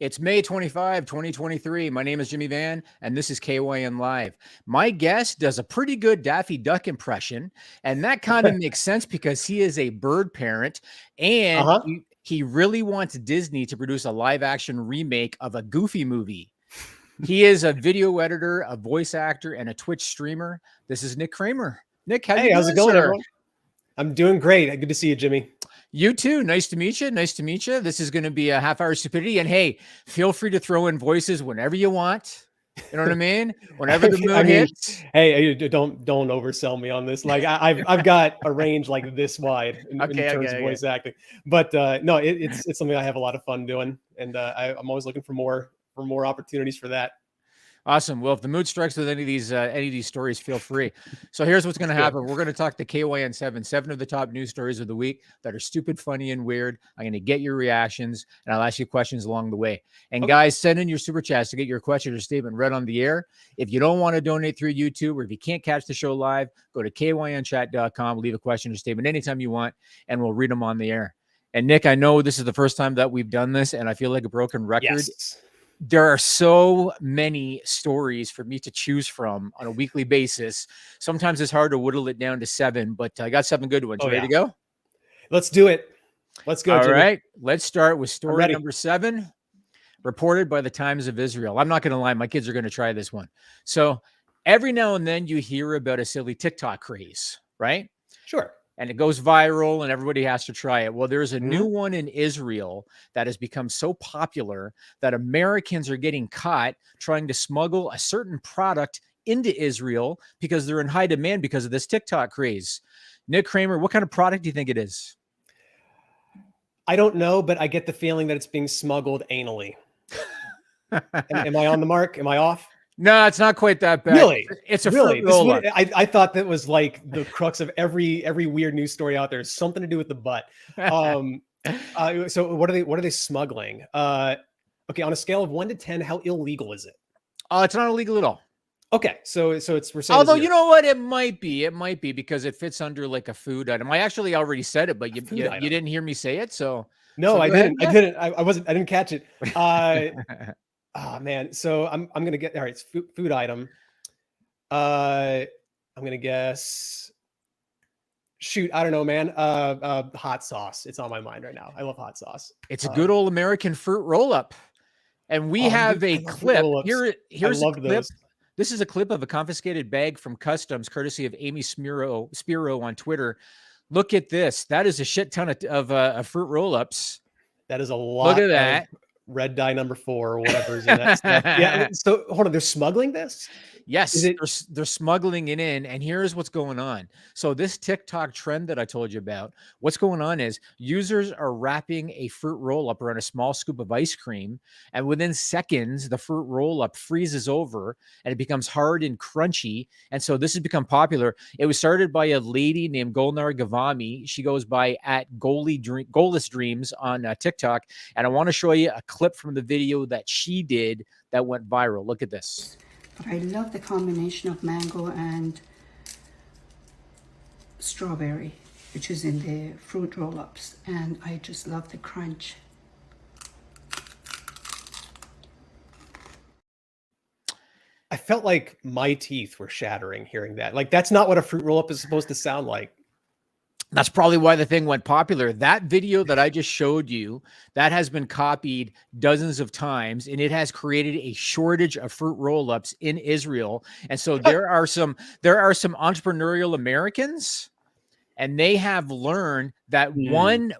It's May 25, 2023. My name is Jimmy Van, and this is KYN Live. My guest does a pretty good Daffy Duck impression, and that kind of makes sense because he is a bird parent, and he really wants Disney to produce a live-action remake of a Goofy movie. He is a video editor, a voice actor, and a Twitch streamer. This is Nick Cramer. Nick, how's it going, everyone? I'm doing great. Good to see you, Jimmy. You too. Nice to meet you. Nice to meet you. This is going to be a half-hour stupidity. And hey, feel free to throw in voices whenever you want. You know what I mean? Whenever the mood hits. Hey, don't oversell me on this. Like I've got a range like this wide in terms of voice acting. But no, it's something I have a lot of fun doing, and I'm always looking for more opportunities for that. Awesome. Well, if the mood strikes with any of these stories, feel free. So here's what's going to happen. We're going to talk to KYN 7 of the top news stories of the week that are stupid, funny, and weird. I'm going to get your reactions, and I'll ask you questions along the way. And guys, send in your super chats to get your question or statement read on the air. If you don't want to donate through YouTube, or if you can't catch the show live, go to kynchat.com, leave a question or statement anytime you want, and we'll read them on the air. And Nick, I know this is the first time that we've done this, and I feel like a broken record. Yes. There are so many stories for me to choose from on a weekly basis. Sometimes it's hard to whittle it down to 7, but I got 7 good ones. Ready to go? Let's do it. Let's go, Jimmy. All right. Let's start with story number 7, reported by the Times of Israel. I'm not going to lie. My kids are going to try this one. So every now and then you hear about a silly TikTok craze, right? Sure. And it goes viral and everybody has to try it. Well, there's a new one in Israel that has become so popular that Americans are getting caught trying to smuggle a certain product into Israel because they're in high demand because of this TikTok craze. Nick Cramer, what kind of product do you think it is? I don't know, but I get the feeling that it's being smuggled anally. Am I on the mark? Am I off? No, it's not quite that bad. Really? It's a fruit roll-up. I thought that was like the crux of every weird news story out there. It's something to do with the butt. So what are they smuggling? Okay, on a scale of 1 to 10, how illegal is it? It's not illegal at all. Okay, so it's we're saying. Although you know what, it might be because it fits under like a food item. I actually already said it, but you didn't hear me say it, so no, I didn't. I didn't catch it. Oh man, so I'm gonna get all right. It's food item. I'm gonna guess. Shoot, I don't know, man. Hot sauce. It's on my mind right now. I love hot sauce. It's a good old American fruit roll-up, and we have a clip here. Here's a clip. This is a clip of a confiscated bag from customs, courtesy of Amy Spiro on Twitter. Look at this. That is a shit ton of fruit roll-ups. That is a lot. Look at that. Red dye number 4 or whatever is in that stuff. Yeah. So hold on, they're smuggling this? Yes, they're smuggling it in, and here's what's going on. So this TikTok trend that I told you about, what's going on is users are wrapping a fruit roll-up around a small scoop of ice cream, and within seconds, the fruit roll-up freezes over, and it becomes hard and crunchy, and so this has become popular. It was started by a lady named Golnar Gavami. She goes by @Goalless Dreams on TikTok, and I want to show you a clip from the video that she did that went viral. Look at this. But I love the combination of mango and strawberry, which is in the fruit roll-ups, and I just love the crunch. I felt like my teeth were shattering hearing that. Like, that's not what a fruit roll-up is supposed to sound like. That's probably why the thing went popular. That video that I just showed you, that has been copied dozens of times, and it has created a shortage of fruit roll-ups in Israel. And so there are some entrepreneurial Americans, and they have learned that one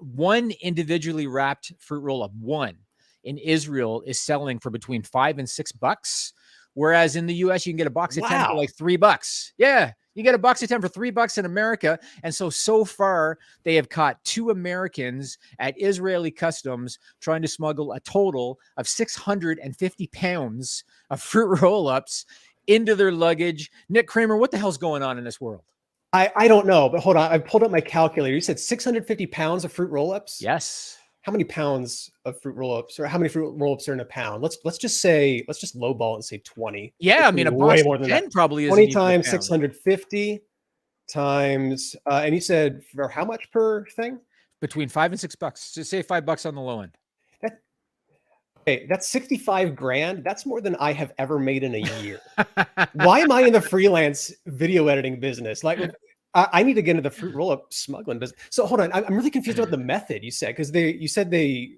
individually wrapped fruit roll-up, one in Israel, is selling for between $5 and $6, whereas in the US you can get a box of 10 for like $3. Yeah. You get a box of 10 for $3 in America. And so far, they have caught 2 Americans at Israeli customs trying to smuggle a total of 650 pounds of fruit roll-ups into their luggage. Nick Cramer, what the hell's going on in this world? I don't know, but hold on. I pulled up my calculator. You said 650 pounds of fruit roll-ups? Yes. How many pounds of fruit roll-ups, or how many fruit roll-ups are in a pound? Let's just lowball and say 20. Yeah, I mean, a box of 10 probably is 20 times 650 times, and you said for how much per thing? Between $5 and $6. So say $5 on the low end. Hey, that's 65 grand. That's more than I have ever made in a year. Why am I in the freelance video editing business? Like, I need to get into the fruit roll-up smuggling business. So hold on, I'm really confused about the method you said, because you said they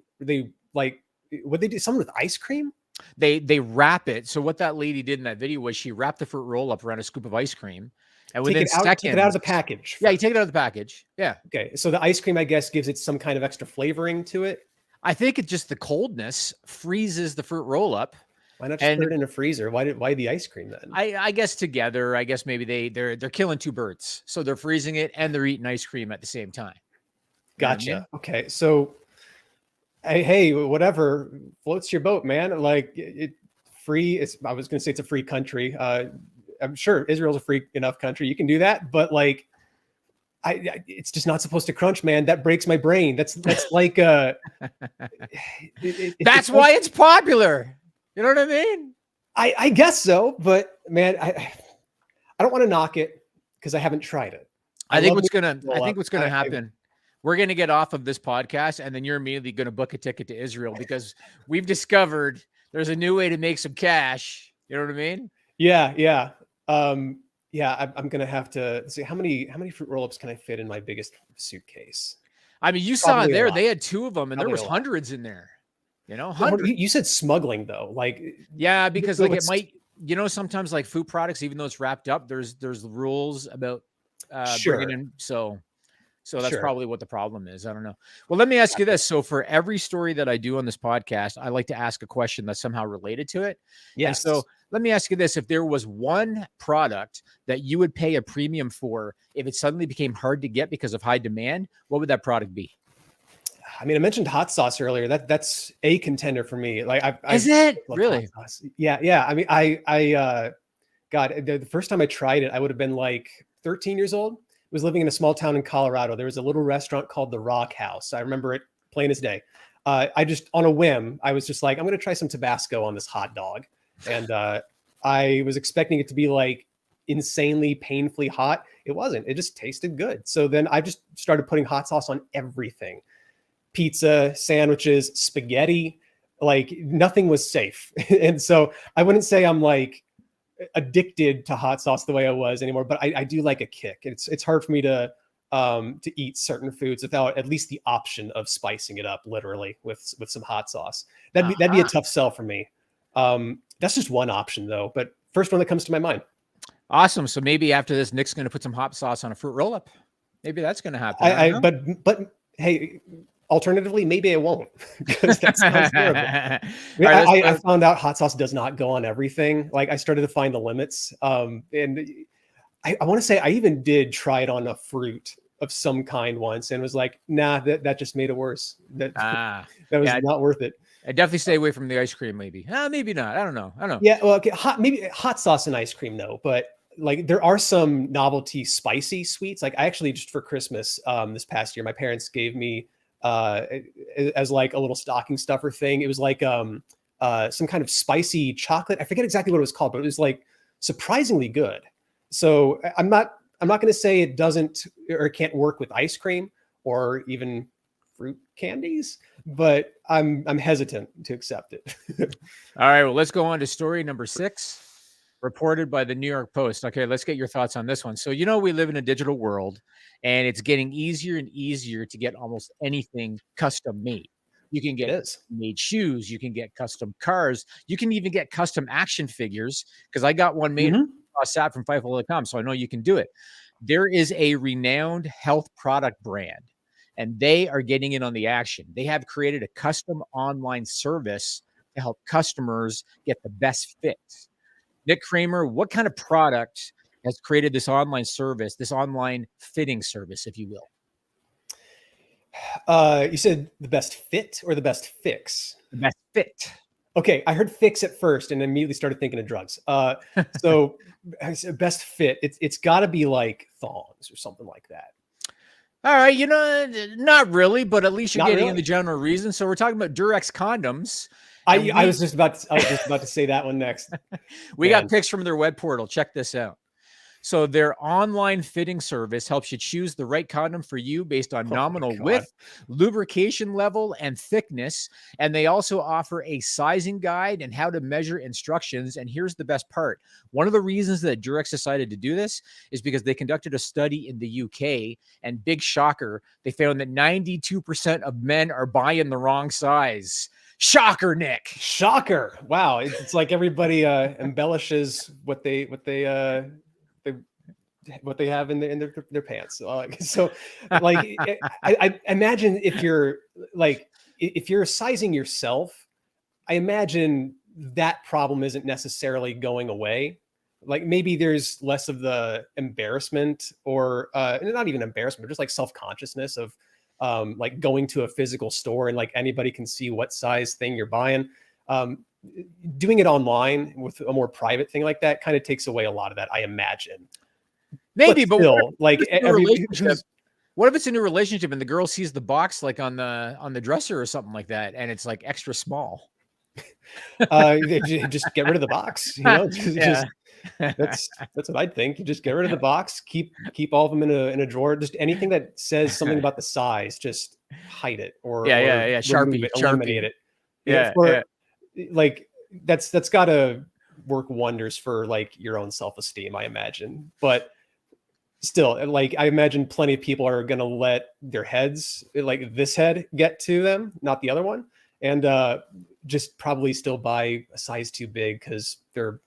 like, what they do, something with ice cream? They wrap it. So what that lady did in that video was she wrapped the fruit roll up around a scoop of ice cream, and Take within it out seconds, of the package. Yeah, you take it out of the package. Yeah. Okay, so the ice cream, I guess, gives it some kind of extra flavoring to it. I think it's just the coldness freezes the fruit roll up. Why not just put it in a freezer? Why the ice cream then? I guess together, I guess maybe they're killing two birds. So they're freezing it and they're eating ice cream at the same time. Gotcha. You know what I mean? Okay, so hey, whatever floats your boat, man. Like free. I was going to say it's a free country. I'm sure Israel's a free enough country. You can do that, but like, it's just not supposed to crunch, man. That breaks my brain. That's like that's why it's popular. You know what I mean? I guess so, but man, I don't want to knock it because I haven't tried it. I think what's gonna happen. We're gonna get off of this podcast, and then you're immediately gonna book a ticket to Israel because we've discovered there's a new way to make some cash. You know what I mean? Yeah, yeah. Yeah, I'm gonna have to see how many fruit roll-ups can I fit in my biggest suitcase. I mean, you saw there they had 2 of them, and there was hundreds in there. You know, hundreds. You said smuggling though, like yeah, because like it might, you know, sometimes like food products, even though it's wrapped up, there's rules about bringing in. So that's probably what the problem is. I don't know. Well, let me ask you this. So for every story that I do on this podcast, I like to ask a question that's somehow related to it. Yes. And so let me ask you this. If there was one product that you would pay a premium for, if it suddenly became hard to get because of high demand, what would that product be? I mean, I mentioned hot sauce earlier. That's a contender for me. Like, is it really? Yeah, yeah. I mean, God, the first time I tried it, I would have been like 13 years old. I was living in a small town in Colorado. There was a little restaurant called the Rock House. I remember it plain as day. I just, on a whim, I was just like, I'm going to try some Tabasco on this hot dog. And I was expecting it to be like insanely painfully hot. It wasn't. It just tasted good. So then I just started putting hot sauce on everything. Pizza, sandwiches, spaghetti, like nothing was safe. And so I wouldn't say I'm like addicted to hot sauce the way I was anymore, but I do like a kick. It's hard for me to eat certain foods without at least the option of spicing it up literally with some hot sauce. That'd be a tough sell for me. That's just one option though, but first one that comes to my mind. Awesome. So maybe after this, Nick's going to put some hot sauce on a fruit roll up. Maybe that's going to happen. But hey, alternatively, maybe I won't because that sounds terrible. I found out hot sauce does not go on everything. Like I started to find the limits. And I want to say I even did try it on a fruit of some kind once and was like, nah, that just made it worse. That was not worth it. I definitely stay away from the ice cream. Maybe not. I don't know. Yeah. Well, okay. Maybe hot sauce and ice cream, no, but like there are some novelty spicy sweets. Like I actually just for Christmas this past year, my parents gave me as like a little stocking stuffer thing. It was like some kind of spicy chocolate. I forget exactly what it was called, but it was like surprisingly good. So I'm not going to say it doesn't or can't work with ice cream or even fruit candies, but I'm hesitant to accept it. All right, well, let's go on to story number 6, reported by the New York Post. Okay, let's get your thoughts on this one. So, you know, we live in a digital world, and it's getting easier and easier to get almost anything custom made. You can get made shoes, you can get custom cars, you can even get custom action figures, because I got one made from Fightful.com, so I know you can do it. There is a renowned health product brand, and they are getting in on the action. They have created a custom online service to help customers get the best fit. Nick Cramer, what kind of product has created this online service, this online fitting service, if you will? You said the best fit or the best fix? The best fit. Okay, I heard fix at first and immediately started thinking of drugs. So best fit, it's got to be like thongs or something like that. All right, you know, not really, but at least you're getting in the general reason. So we're talking about Durex condoms. I was just about to say that one next. We got pics from their web portal. Check this out. So their online fitting service helps you choose the right condom for you based on Oh my nominal God. width, lubrication level, and thickness. And they also offer a sizing guide and how to measure instructions. And here's the best part. One of the reasons that Durex decided to do this is because they conducted a study in the UK, and big shocker, they found that 92% of men are buying the wrong size. Shocker, Nick. Shocker. Wow. It's like everybody embellishes what they have in their pants. So like I imagine if you're sizing yourself, I imagine that problem isn't necessarily going away. Like maybe there's less of the embarrassment or not even embarrassment, just like self-consciousness of like going to a physical store and like anybody can see what size thing you're buying. Doing it online with a more private thing like that kind of takes away a lot of that, I imagine. Maybe, but still, like what if it's a new relationship and the girl sees the box like on the dresser or something like that, and it's like extra small? Just get rid of the box. You know, Yeah. that's what I'd think. You just get rid of the box, keep all of them in a drawer. Just anything that says something about the size, just hide it or Sharpie, eliminate it. Yeah. Like that's got to work wonders for like your own self-esteem, I imagine. But still, like I imagine plenty of people are going to let their heads, like this head, get to them, not the other one, and just probably still buy a size too big because their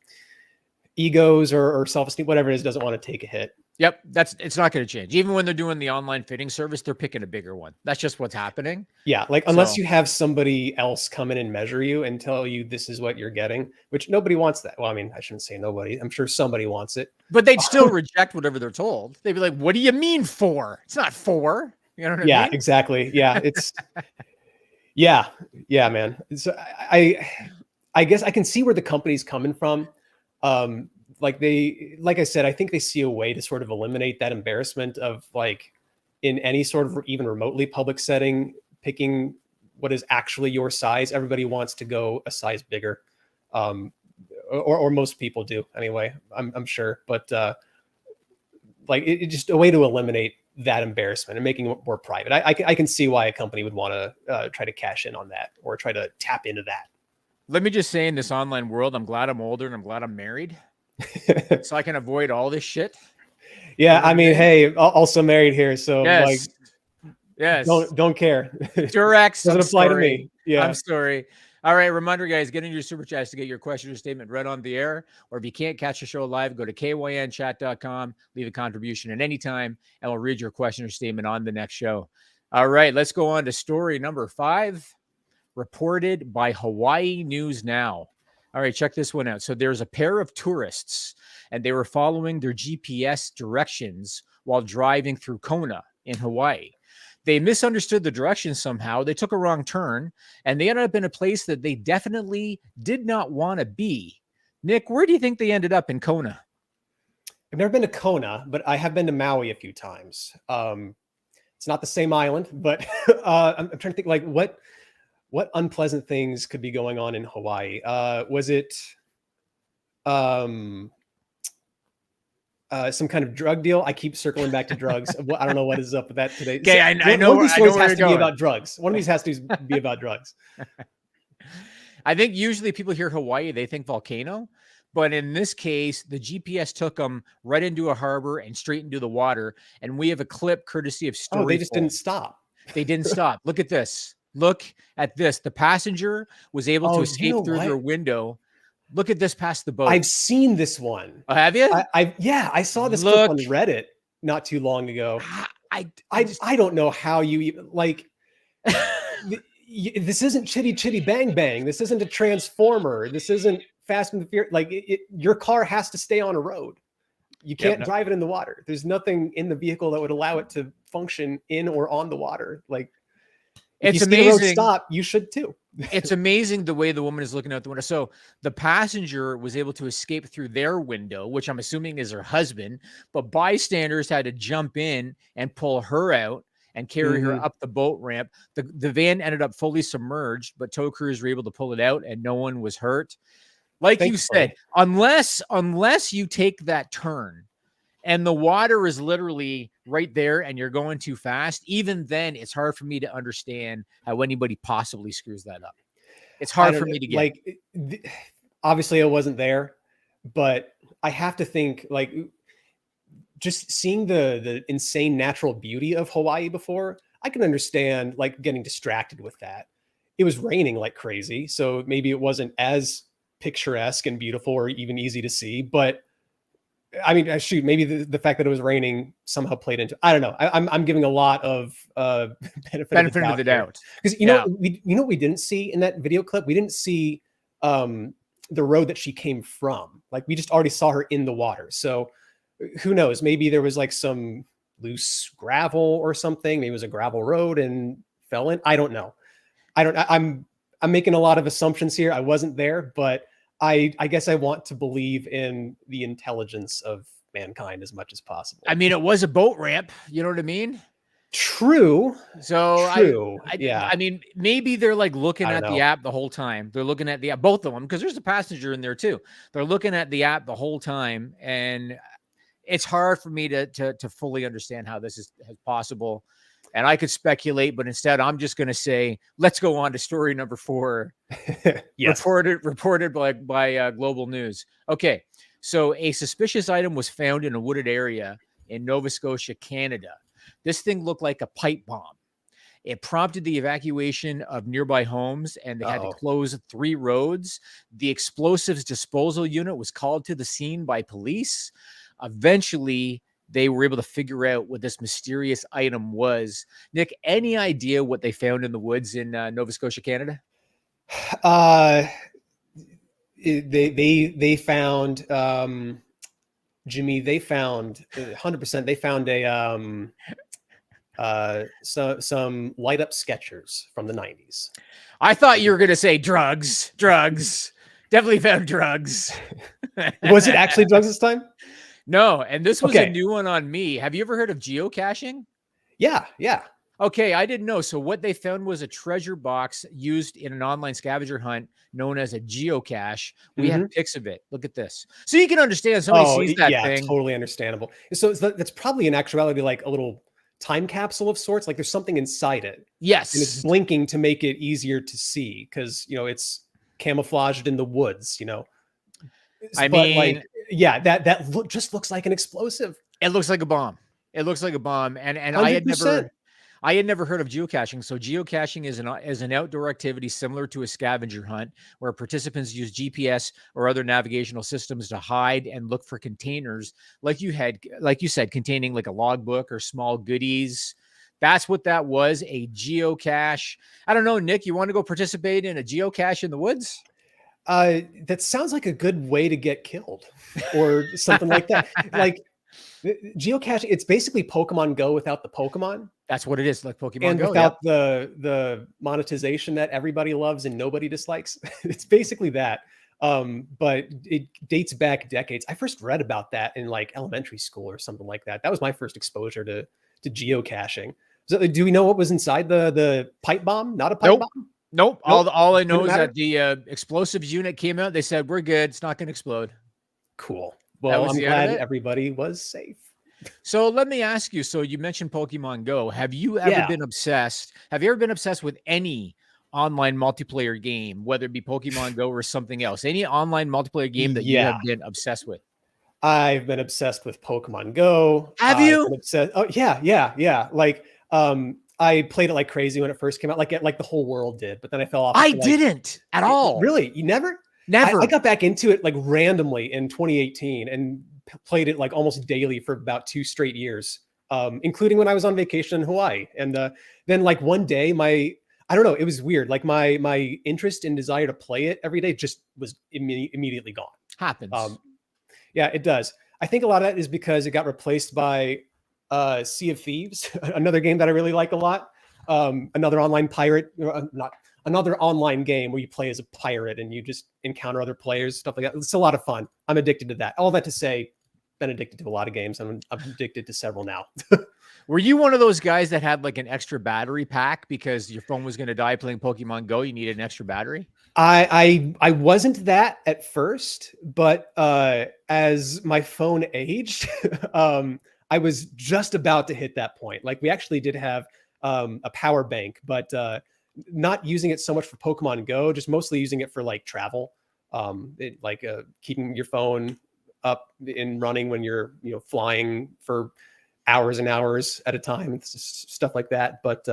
egos or self-esteem, whatever it is, doesn't want to take a hit. Yep, it's not going to change. Even when they're doing the online fitting service, they're picking a bigger one. That's just what's happening. Yeah, like unless you have somebody else come in and measure you and tell you this is what you're getting, which nobody wants that. Well, I mean, I shouldn't say nobody. I'm sure somebody wants it. But they'd still reject whatever they're told. They'd be like, "What do you mean 4? It's not 4." You know what I mean? Yeah, exactly. Yeah, it's yeah, man. So I guess I can see where the company's coming from. Like I said, I think they see a way to sort of eliminate that embarrassment of like in any sort of even remotely public setting, picking what is actually your size. Everybody wants to go a size bigger. Or most people do anyway, I'm sure, but like it's just a way to eliminate that embarrassment and making it more private. I can see why a company would want to try to cash in on that or try to tap into that. Let me just say, in this online world, I'm glad I'm older and I'm glad I'm married. So I can avoid all this shit. Yeah, I mean, hey, also married here, so yes. don't care. Durex doesn't apply to me. Yeah, I'm sorry. All right, reminder, guys, get into your super chats to get your question or statement read on the air. Or if you can't catch the show live, go to kynchat.com, leave a contribution at any time, and we'll read your question or statement on the next show. All right, let's go on to story number 5, reported by Hawaii News Now. All right, check this one out. So there's a pair of tourists, and they were following their GPS directions while driving through Kona in Hawaii. They misunderstood the directions somehow. They took a wrong turn, and they ended up in a place that they definitely did not want to be. Nick, where do you think they ended up in Kona? I've never been to Kona, but I have been to Maui a few times. It's not the same island, but I'm trying to think like what unpleasant things could be going on in Hawaii? Was it some kind of drug deal? I keep circling back to drugs. I don't know what is up with that today. Okay, I know. One of these stories has to be about drugs. One of these has to be about drugs. I think usually people hear Hawaii, they think volcano. But in this case, the GPS took them right into a harbor and straight into the water. And we have a clip courtesy of Story. Oh, they just didn't stop. They didn't stop. Look at this. Look at this. The passenger was able to escape through their window. Look at this past the boat. I've seen this one. Oh, have you? I saw this clip on Reddit not too long ago. I don't know how you even like. This isn't Chitty Chitty Bang Bang. This isn't a Transformer. This isn't Fast and the Furious. Like your car has to stay on a road. You can't drive it in the water. There's nothing in the vehicle that would allow it to function in or on the water. Like it's amazing. Stop. You should too. It's amazing the way the woman is looking out the window. So the passenger was able to escape through their window, which I'm assuming is her husband, but bystanders had to jump in and pull her out and carry her up the boat ramp. The van ended up fully submerged, but tow crews were able to pull it out and no one was hurt. Like you said, unless you take that turn and the water is literally right there and you're going too fast, even then it's hard for me to understand how anybody possibly screws that up. It's I hard don't for know, me to get. like, obviously I wasn't there, but I have to think like just seeing the insane natural beauty of Hawaii before, I can understand like getting distracted with that. It was raining like crazy, so maybe it wasn't as picturesque and beautiful or even easy to see, but I mean, shoot, maybe the fact that it was raining somehow played into. I don't know. I'm giving a lot of Benefit of the doubt. because Yeah. what we didn't see in that video clip. We didn't see um, the road that she came from. Like we just already saw her in the water. So who knows? Maybe there was like some loose gravel or something. Maybe it was a gravel road and fell in. I don't know. I'm making a lot of assumptions here. I wasn't there, but I guess I want to believe in the intelligence of mankind as much as possible. I mean, it was a boat ramp. You know what I mean? True. So True. Yeah. I mean, maybe they're like looking I at don't the know. app the whole time. They're looking at the app, both of them, because there's a passenger in there too. They're looking at the app the whole time, and it's hard for me to fully understand how this is possible. And I could speculate, but instead, I'm just going to say, let's go on to story number 4. Yes. Reported by Global News. Okay, so a suspicious item was found in a wooded area in Nova Scotia, Canada. This thing looked like a pipe bomb. It prompted the evacuation of nearby homes, and they had to close 3 roads. The explosives disposal unit was called to the scene by police. Eventually, they were able to figure out what this mysterious item was. Nick, any idea what they found in the woods in Nova Scotia, Canada? They found Jimmy. They found 100%. They found some light up Skechers from the 90s. I thought you were going to say drugs. Definitely found drugs. Was it actually drugs this time? No, and this was Okay. a new one on me. Have you ever heard of geocaching? Yeah. Okay, I didn't know. So what they found was a treasure box used in an online scavenger hunt known as a geocache. We have pics of it. Look at this. So you can understand somebody sees that thing. Totally understandable. So that's probably in actuality like a little time capsule of sorts. Like there's something inside it. Yes. And it's blinking to make it easier to see because, it's camouflaged in the woods, I mean, yeah, that just looks like an explosive. It looks like a bomb. And 100%. I had never heard of geocaching. So geocaching is an outdoor activity similar to a scavenger hunt where participants use GPS or other navigational systems to hide and look for containers like you said, containing like a logbook or small goodies. That's what that was, a geocache. I don't know, Nick, you want to go participate in a geocache in the woods? That sounds like a good way to get killed or something like that. Like geocaching, it's basically Pokemon Go without the Pokemon. That's what it is, like Pokemon and Go. Without the monetization that everybody loves and nobody dislikes. It's basically that. But it dates back decades. I first read about that in like elementary school or something like that. That was my first exposure to geocaching. So do we know what was inside the pipe bomb? Not a pipe bomb? Nope. All I know is that the explosives unit came out. They said, we're good. It's not going to explode. Cool. Well, I'm glad everybody was safe. So let me ask you. So you mentioned Pokemon Go. Have you ever been obsessed? Have you ever been obsessed with any online multiplayer game, whether it be Pokemon Go or something else? Any online multiplayer game that you have been obsessed with? I've been obsessed with Pokemon Go. Have you? Been obsessed. Oh, yeah. Like, I played it like crazy when it first came out, like the whole world did, but then I fell off. I didn't at all. Really? You never? Never. I got back into it like randomly in 2018 and played it like almost daily for about 2 straight years, including when I was on vacation in Hawaii. And then like one day, I don't know, it was weird. Like my interest and desire to play it every day just was immediately gone. Happens. Yeah, it does. I think a lot of that is because it got replaced by Sea of Thieves, another game that I really like a lot. Another online another online game where you play as a pirate and you just encounter other players, stuff like that. It's a lot of fun. I'm addicted to that. All that to say, been addicted to a lot of games, and I'm addicted to several now. Were you one of those guys that had like an extra battery pack because your phone was going to die playing Pokemon Go? You needed an extra battery? I wasn't that at first, but as my phone aged, I was just about to hit that point. Like we actually did have a power bank, but not using it so much for Pokemon Go, just mostly using it for like travel, keeping your phone up and running when you're flying for hours and hours at a time, it's just stuff like that. But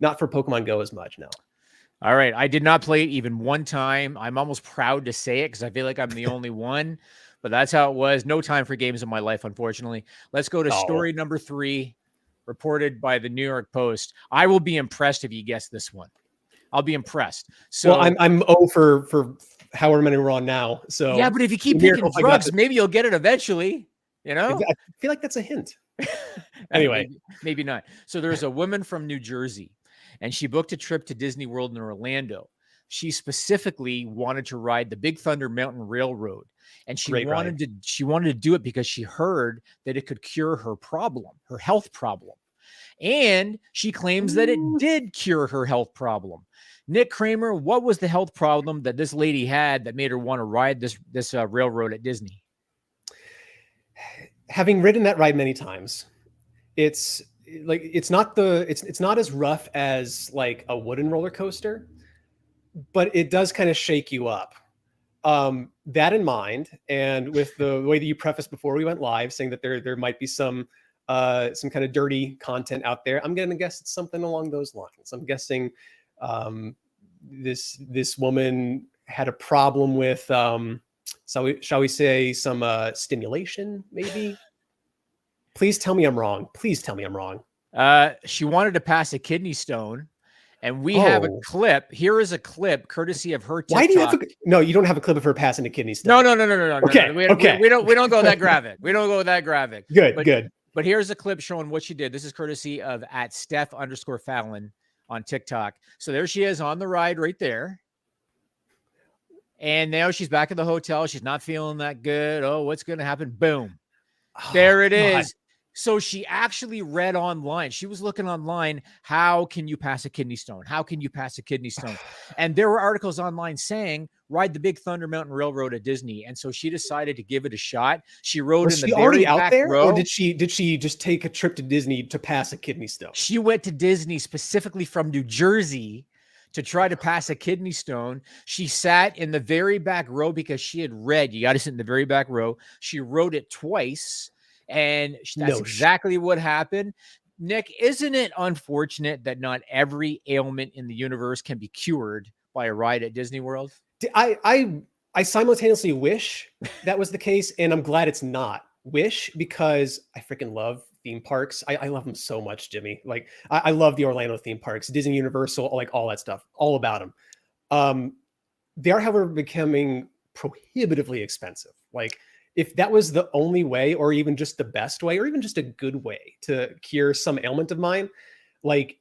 not for Pokemon Go as much now. All right. I did not play it even one time. I'm almost proud to say it because I feel like I'm the only one, but that's how it was. No time for games in my life, unfortunately. Let's go to story number 3, reported by the New York Post. I will be impressed if you guess this one. I'll be impressed. So well, I'm 0 for however many we're on now. So yeah, but if you keep picking drugs, maybe you'll get it eventually. You know, I feel like that's a hint. Anyway, maybe not. So there's a woman from New Jersey, and she booked a trip to Disney World in Orlando. She specifically wanted to ride the Big Thunder Mountain Railroad, and she wanted to do it because she heard that it could cure her problem, her health problem. And she claims that it did cure her health problem. Nick Cramer, what was the health problem that this lady had that made her want to ride this railroad at Disney? Having ridden that ride many times, it's not as rough as like a wooden roller coaster, but it does kind of shake you up. That in mind, and with the way that you prefaced before we went live, saying that there might be some kind of dirty content out there, I'm going to guess it's something along those lines. I'm guessing this woman had a problem with shall we say some stimulation, maybe? Please tell me I'm wrong. Please tell me I'm wrong. She wanted to pass a kidney stone, and we have a clip. Here is a clip courtesy of her TikTok. Why do you have no, you don't have a clip of her passing a kidney stone. No. Okay. We don't go that graphic. We don't go that graphic. Good. But here's a clip showing what she did. This is courtesy of @Steph_Fallon on TikTok. So there she is on the ride right there. And now she's back at the hotel. She's not feeling that good. Oh, what's going to happen? Boom. There it is. So she actually read online. She was looking online. How can you pass a kidney stone? How can you pass a kidney stone? And there were articles online saying, ride the Big Thunder Mountain Railroad at Disney. And so she decided to give it a shot. She rode in the very back row. Or did she just take a trip to Disney to pass a kidney stone? She went to Disney specifically from New Jersey to try to pass a kidney stone. She sat in the very back row because she had read, you got to sit in the very back row. She rode it twice. And that's exactly what happened. Nick, isn't it unfortunate that not every ailment in the universe can be cured by a ride at Disney World? I simultaneously wish that was the case, and I'm glad it's not. Wish because I freaking love theme parks. I love them so much, Jimmy. Like I love the Orlando theme parks, Disney Universal, like all that stuff, all about them. They are, however, becoming prohibitively expensive. Like, if that was the only way, or even just the best way, or even just a good way to cure some ailment of mine, like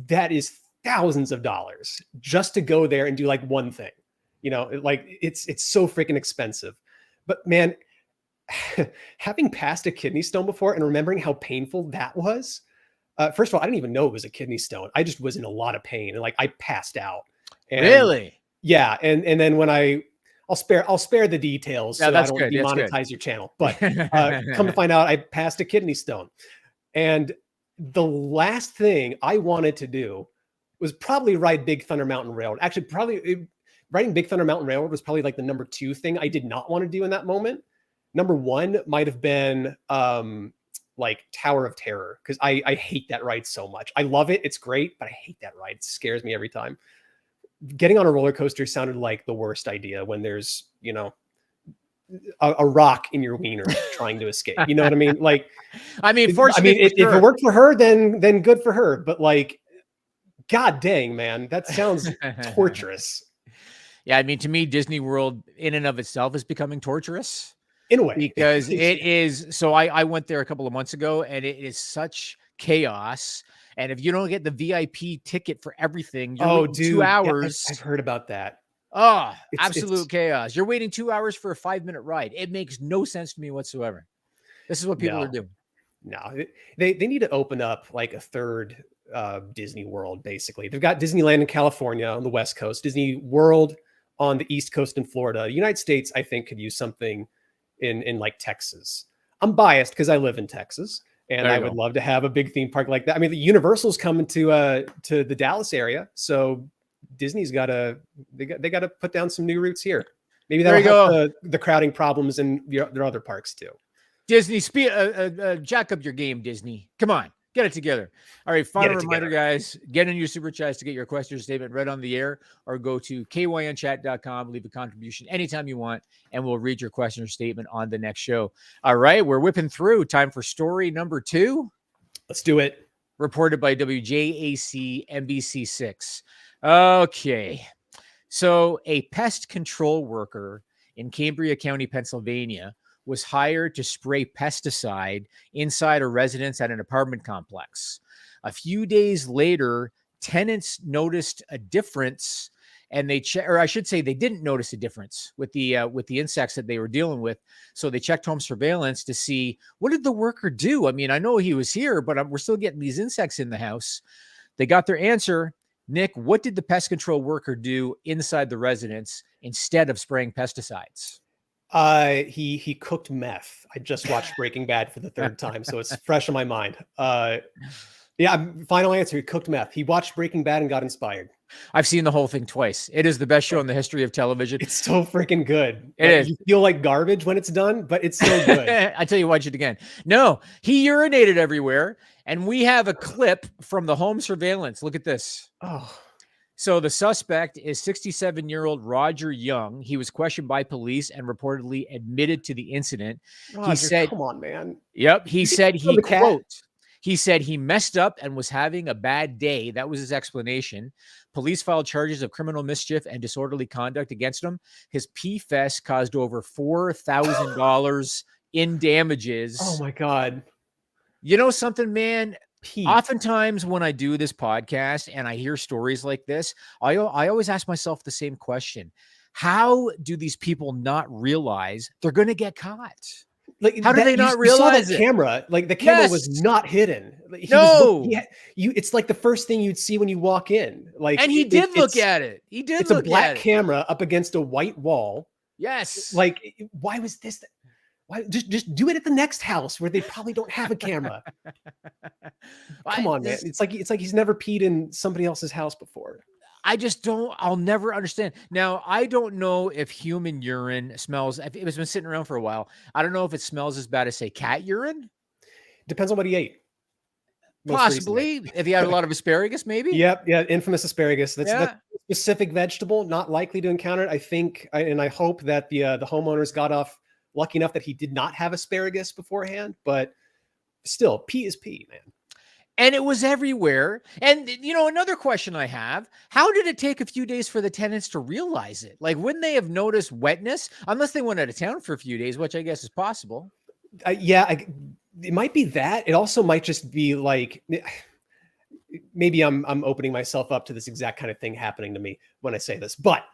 that is thousands of dollars just to go there and do like one thing, like it's so freaking expensive. But man, having passed a kidney stone before and remembering how painful that was, first of all, I didn't even know it was a kidney stone. I just was in a lot of pain and like I passed out. And, really? Yeah. And then when I'll spare the details so I don't good. demonetize your channel. But come to find out, I passed a kidney stone. And the last thing I wanted to do was probably ride Big Thunder Mountain Railroad. Actually, riding Big Thunder Mountain Railroad was probably like the number 2 thing I did not want to do in that moment. Number 1 might have been like Tower of Terror, because I hate that ride so much. I love it. It's great, but I hate that ride. It scares me every time. Getting on a roller coaster sounded like the worst idea when there's, a rock in your wiener trying to escape. You know what I mean? Like, fortunately, if it worked for her, then good for her. But like, God dang, man, that sounds torturous. Yeah, I mean, to me, Disney World in and of itself is becoming torturous. In a way. Because it is. So I went there a couple of months ago, and it is such chaos. And if you don't get the VIP ticket for everything, you're 2 hours. Yeah, I've heard about that. Oh, It's absolute chaos. You're waiting 2 hours for a 5-minute ride. It makes no sense to me whatsoever. This is what people are no, doing. no. They need to open up like a third Disney World. Basically, they've got Disneyland in California on the West Coast, Disney World on the East Coast in Florida. The United States, I think, could use something in like Texas. I'm biased because I live in Texas, and There I you would go. love to have a big theme park like that. I mean, the Universal's coming to the Dallas area, so Disney's got to they got to put down some new routes here. Maybe There that'll you help go. the crowding problems in their other parks too. Disney, jack up your game, Disney. Come on, get it together. All right, final Get it reminder, together. guys, get in your super chats to get your question or statement read on the air, or go to kynchat.com, leave a contribution anytime you want, and we'll read your question or statement on the next show. All right, we're whipping through. Time for story number 2, Let's do it. reported by WJAC NBC6. Okay, so a pest control worker in Cambria County, Pennsylvania, was hired to spray pesticide inside a residence at an apartment complex. A few days later, tenants noticed a difference, and or I should say, they didn't notice a difference with the insects that they were dealing with. So they checked home surveillance to see, what did the worker do? I mean, I know he was here, but we're still getting these insects in the house. They got their answer. Nick, what did the pest control worker do inside the residence instead of spraying pesticides? He cooked meth. I just watched Breaking Bad for the third time, so it's fresh in my mind. Yeah, final answer. He cooked meth. He watched Breaking Bad and got inspired. I've seen the whole thing twice. It is the best show in the history of television. It's so freaking good. It is. You feel like garbage when it's done, but it's so good. I tell you, watch it again. No, he urinated everywhere, and we have a clip from the home surveillance. Look at this. Oh, So the suspect is 67-year-old Roger Young. He was questioned by police and reportedly admitted to the incident. Roger, He said, come on, man. yep, he said kill the cat? quote, he said he messed up and was having a bad day. That was his explanation. Police filed charges of criminal mischief and disorderly conduct against him. His PFES caused over $4,000 in damages. Oh my God. You know something, man? Pete. Oftentimes when I do this podcast and I hear stories like this, I always ask myself the same question. How do these people not realize they're going to get caught? Like, how do they not you saw realize that it? camera? Like the camera Yes. was not hidden. He No. it's like the first thing you'd see when you walk in. Like, And he did look at it. He did It's look a black at it. camera up against a white wall. Yes. Like, why was this? Why just do it at the next house where they probably don't have a camera? Come on, man. It's like he's never peed in somebody else's house before. I just don't, I'll never understand. Now, I don't know if human urine smells, if it's been sitting around for a while. I don't know if it smells as bad as, say, cat urine. Depends on what he ate. Most Possibly. recently. If he had a lot of asparagus, maybe. Yep. Yeah. Infamous asparagus. That's Yeah. a specific vegetable, not likely to encounter it. I think, and I hope that the homeowners got off lucky enough that he did not have asparagus beforehand, but still, pee is pee, man. And it was everywhere. And, you know, another question I have, how did it take a few days for the tenants to realize it? Like, wouldn't they have noticed wetness? Unless they went out of town for a few days, which I guess is possible. It might be that. It also might just be like, maybe I'm opening myself up to this exact kind of thing happening to me when I say this. But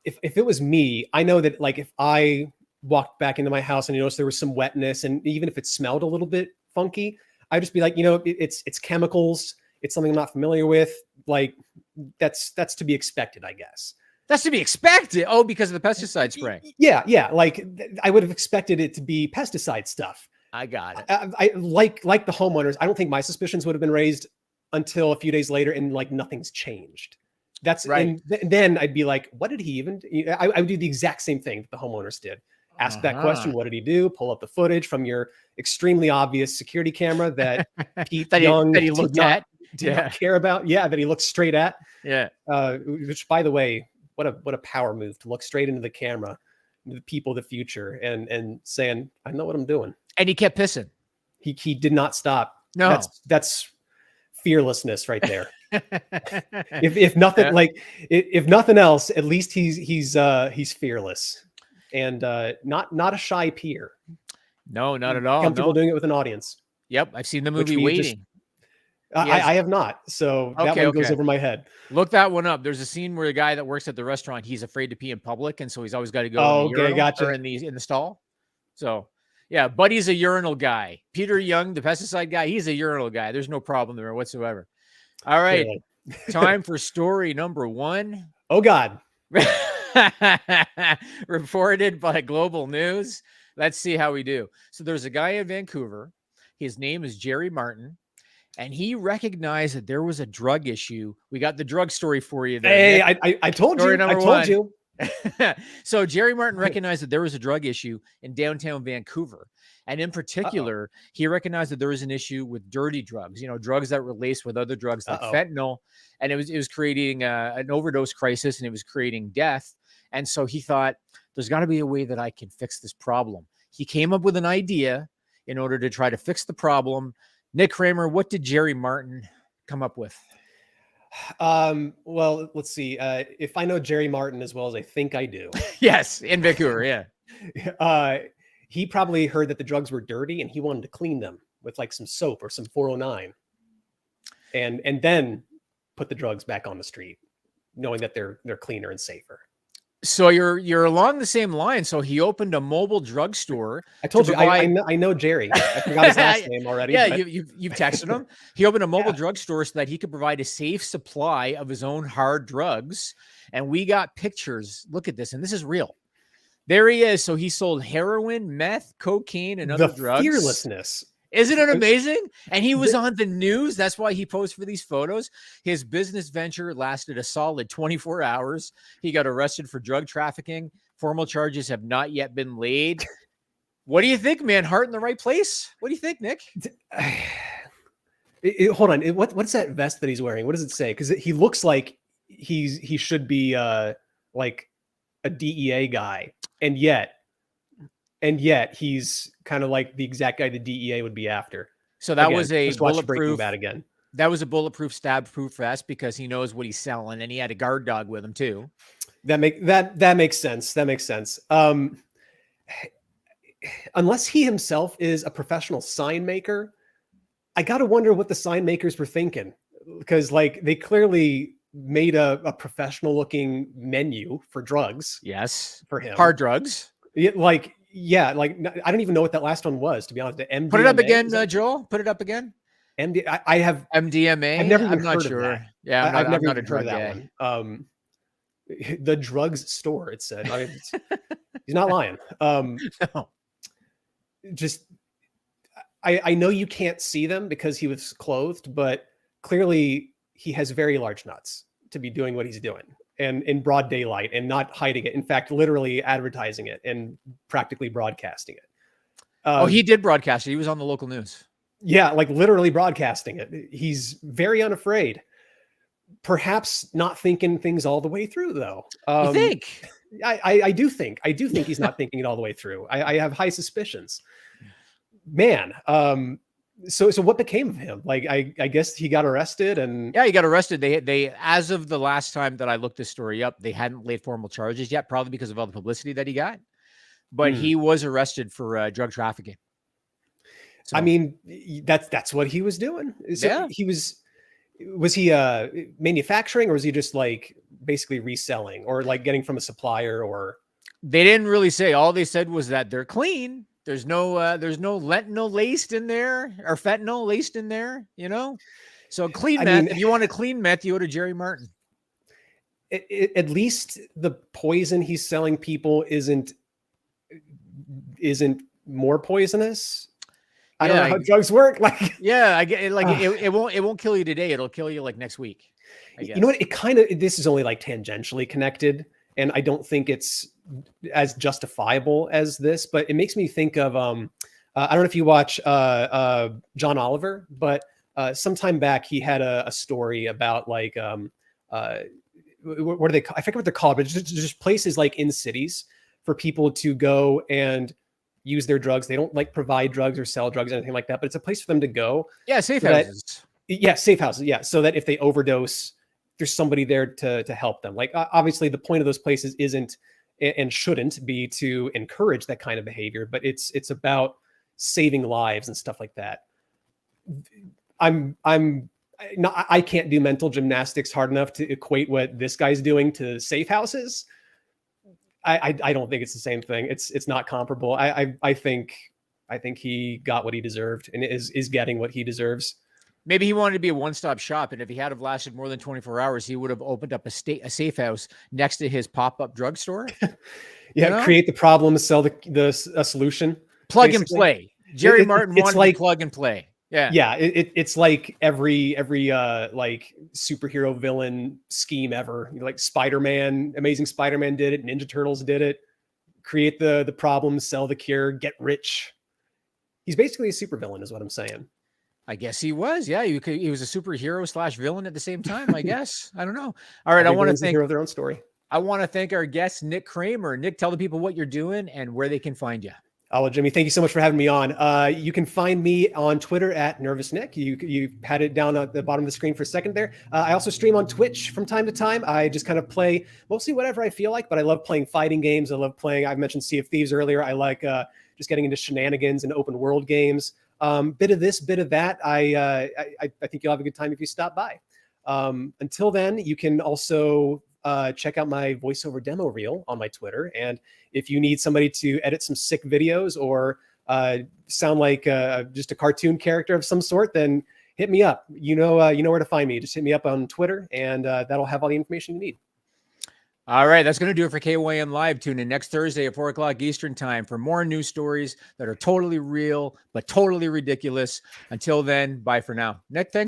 if it was me, I know that, like, if I walked back into my house and you noticed there was some wetness, and even if it smelled a little bit funky, I'd just be like, it's chemicals. It's something I'm not familiar with. Like, that's to be expected, I guess. That's to be expected. Oh, because of the pesticide spray. Yeah. Like, I would have expected it to be pesticide stuff. I got it. I like the homeowners. I don't think my suspicions would have been raised until a few days later, and like nothing's changed. That's right. And then I'd be like, what did he even? I would do the exact same thing that the homeowners did. Ask that question. What did he do? Pull up the footage from your extremely obvious security camera that Pete Young that he looked at, did not care about. Yeah, that he looked straight at. Yeah. Which, by the way, what a power move to look straight into the camera, into the people of the future, and saying, I know what I'm doing. And he kept pissing. He did not stop. No, that's fearlessness right there. if nothing, like, if nothing else, at least he's fearless. And not a shy peer. No, not at all. Comfortable doing it with an audience. Yep, I've seen the movie Waiting. I have not. So that one goes over my head. Look that one up. There's a scene where the guy that works at the restaurant, he's afraid to pee in public, and so he's always got to go in the urinal gotcha. or in the stall. So yeah, Buddy's a urinal guy. Peter Young, the pesticide guy, he's a urinal guy. There's no problem there whatsoever. All right. Time for story number 1. Oh God. Reported by Global News. Let's see how we do. So there's a guy in Vancouver. His name is Jerry Martin. And he recognized that there was a drug issue. We got the drug story for you there. Hey, I told you. I told you. So Jerry Martin recognized that there was a drug issue in downtown Vancouver. And in particular, he recognized that there was an issue with dirty drugs, drugs that were laced with other drugs like fentanyl. And it was creating an overdose crisis, and it was creating death. And so he thought, there's got to be a way that I can fix this problem. He came up with an idea in order to try to fix the problem. Nick Cramer, what did Jerry Martin come up with? Well, let's see. If I know Jerry Martin as well as I think I do. Yes, in Vancouver, yeah. He probably heard that the drugs were dirty and he wanted to clean them with like some soap or some 409. And then put the drugs back on the street, knowing that they're cleaner and safer. So you're along the same line. So he opened a mobile drugstore. I told you, I know Jerry. I forgot his last name already. Yeah, but... you've texted him. He opened a mobile drugstore so that he could provide a safe supply of his own hard drugs. And we got pictures. Look at this, and this is real. There he is. So he sold heroin, meth, cocaine, and other drugs. Fearlessness. Isn't it amazing? And he was on the news. That's why he posed for these photos. His business venture lasted a solid 24 hours. He got arrested for drug trafficking. Formal charges have not yet been laid. What do you think, man? Heart in the right place? What do you think, Nick? Hold on. What's that vest that he's wearing? What does it say? Because he looks like he should be like a DEA guy. And yet he's kind of like the exact guy the DEA would be after. So that was a bulletproof Bad again. That was a bulletproof, stab-proof vest because he knows what he's selling, and he had a guard dog with him too. That makes sense. That makes sense. Unless he himself is a professional sign maker, I gotta wonder what the sign makers were thinking, because like they clearly made a professional-looking menu for drugs. Yes, for him, hard drugs. Yeah, like I don't even know what that last one was, to be honest. MDMA, put it up again, Joel. Put it up again. I have MDMA. I'm not sure. Yeah, I've never not a heard drug of that guy. one. The drugs store. It said. I mean, he's not lying. No. Just I know you can't see them because he was clothed, but clearly he has very large nuts to be doing what he's doing. And in broad daylight and not hiding it. In fact, literally advertising it and practically broadcasting it. He did broadcast it. He was on the local news. Yeah, like literally broadcasting it. He's very unafraid. Perhaps not thinking things all the way through, though. You think? I do think he's not thinking it all the way through. I have high suspicions. Man, So what became of him? Like, I guess he got arrested and... Yeah, he got arrested. They as of the last time that I looked this story up, they hadn't laid formal charges yet, probably because of all the publicity that he got. But he was arrested for drug trafficking. So, I mean, that's what he was doing. So yeah. Was he manufacturing, or was he just like basically reselling or like getting from a supplier? Or they didn't really say. All they said was that they're clean. There's no lentinol laced in there or fentanyl laced in there, So clean meth. If you want a clean meth, you go to Jerry Martin. At least the poison he's selling people isn't more poisonous. I don't know how drugs work. Like, yeah, I get it. Like it won't kill you today. It'll kill you like next week. I guess. You know what? This is only like tangentially connected, and I don't think it's as justifiable as this, but it makes me think of I don't know if you watch John Oliver, but sometime back he had a story about like what are they? I forget what they're called, but just places like in cities for people to go and use their drugs. They don't like provide drugs or sell drugs or anything like that, but it's a place for them to go. Yeah, safe houses. Safe houses. Yeah, so that if they overdose, there's somebody there to help them. Like obviously the point of those places isn't and shouldn't be to encourage that kind of behavior, but it's about saving lives and stuff like that. I'm I can't do mental gymnastics hard enough to equate what this guy's doing to safe houses. I don't think it's the same thing. It's not comparable. I think he got what he deserved and is getting what he deserves. Maybe he wanted to be a one-stop shop, and if he had have lasted more than 24 hours, he would have opened up a safe house next to his pop-up drugstore. Yeah, You know? create the problem, sell the solution. Plug basically. and play. Jerry Martin it's wanted like to plug and play. Yeah. Yeah, it's like every like superhero villain scheme ever. Like Spider-Man, Amazing Spider-Man did it, Ninja Turtles did it. Create the problem, sell the cure, get rich. He's basically a supervillain, is what I'm saying. I guess he was. Yeah, he was a superhero / villain at the same time, I guess. I don't know. All right, I want to thank hero of their own story. I want to thank our guest, Nick Cramer. Nick, tell the people what you're doing and where they can find you. Oh, Jimmy, thank you so much for having me on. You can find me on Twitter at Nervous Nick. You had it down at the bottom of the screen for a second there. I also stream on Twitch from time to time. I just kind of play mostly whatever I feel like, but I love playing fighting games. I love playing, I've mentioned Sea of Thieves earlier. I like just getting into shenanigans and open world games. Bit of this, bit of that. I think you'll have a good time if you stop by. Until then, you can also check out my voiceover demo reel on my Twitter. And if you need somebody to edit some sick videos or sound like just a cartoon character of some sort, then hit me up. You know where to find me. Just hit me up on Twitter, and that'll have all the information you need. All right, that's going to do it for KYN Live. Tune in next Thursday at 4 o'clock Eastern time for more news stories that are totally real, but totally ridiculous. Until then, bye for now. Nick, thanks.